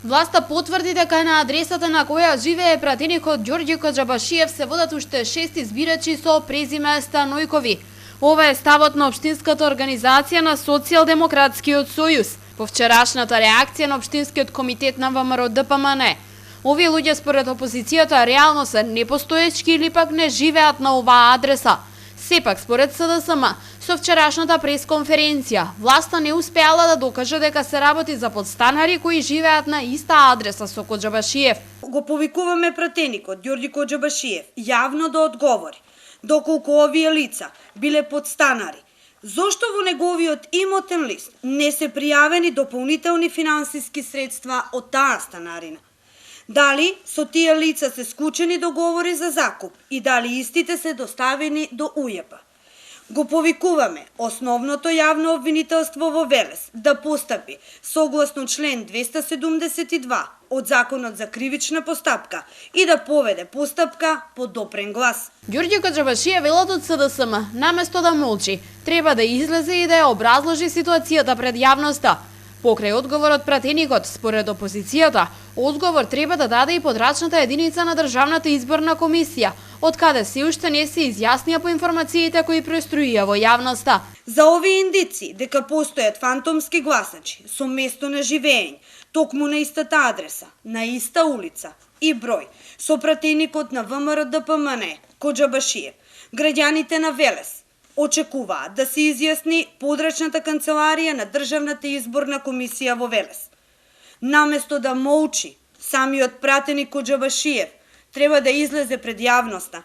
Власта потврди дека на адресата на која живее пратеникот Ѓорѓе Коџабашиев се водат уште 6 избирачи со презиме Станојкови. Ова е ставот на општинската организација на Социјалдемократскиот сојуз по вчерашната реакција на општинскиот комитет на ВМРО ДПМН. Овие луѓе според опозицијата реално се непостоечки или пак не живеат на оваа адреса. Сепак, според СДСМ, со вчерашната пресконференција, власта не успеала да докаже дека се работи за подстанари кои живеат на иста адреса со Коџабашиев. Го повикуваме пратеникот Ѓорѓе Коџабашиев јавно да одговори доколку овие лица биле подстанари, зошто во неговиот имотен лист не се пријавени дополнителни финансиски средства од таа станарина? Дали со тие лица се склучени договори за закуп и дали истите се доставени до УЈП? Го повикуваме основното јавно обвинителство во Велес да постапи согласно член 272 од Законот за кривична постапка и да поведе постапка по допрен глас. Ѓорѓе Коџабашиев, велат од СДСМ, наместо да молчи, треба да излезе и да ја образложи ситуацијата пред јавноста. Покрај одговорот пратеникот, според опозицијата, одговор треба да даде и подрачната единица на Државната изборна комисија, од каде се уште не се изјаснија по информациите кои престоија во јавноста. За овие индици дека постојат фантомски гласачи со место на живење, токму на истата адреса, на иста улица и број, со пратеникот на ВМРО ДПМН Коџабашиев, граѓаните на Велес очекуваат да се изјасни подрачната канцеларија на Државната изборна комисија во Велес. Наместо да молчи, самиот пратеник Коџабашиев треба да излезе пред јавноста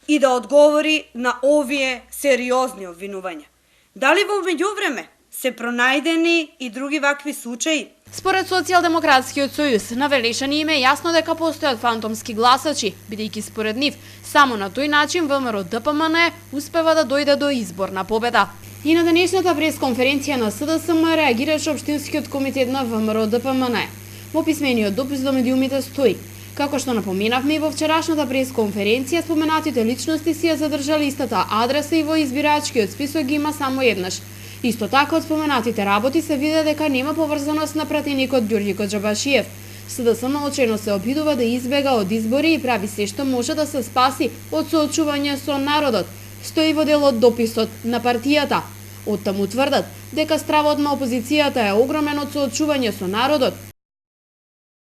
и да одговори на овие сериозни обвинувања. Дали во меѓувреме се пронајдени и други вакви случаи? Според Социјалдемократскиот сојуз, на Велешани им е јасно дека постојат фантомски гласачи, бидејќи според нив, само на тој начин ВМРО ДПМН успева да дојде до изборна победа. И на денешната пресконференција на СДСМ реагираше општинскиот комитет на ВМРО ДПМН. Во писмениот допис до медиумите стои: како што напоменавме и во вчерашната пресконференција, споменатите личности си ја задржале истата адреса и во избирачкиот список ги има само еднаш. Исто така од споменатите работи се виде дека нема поврзаност на пратеникот Ѓорѓе Коџабашиев. СДСМ очено се обидува да избега од избори и прави се што може да се спаси од соочување со народот, стои во дел од дописот на партијата. Оттаму тврдат дека стравот на опозицијата е огромен од соочување со народот,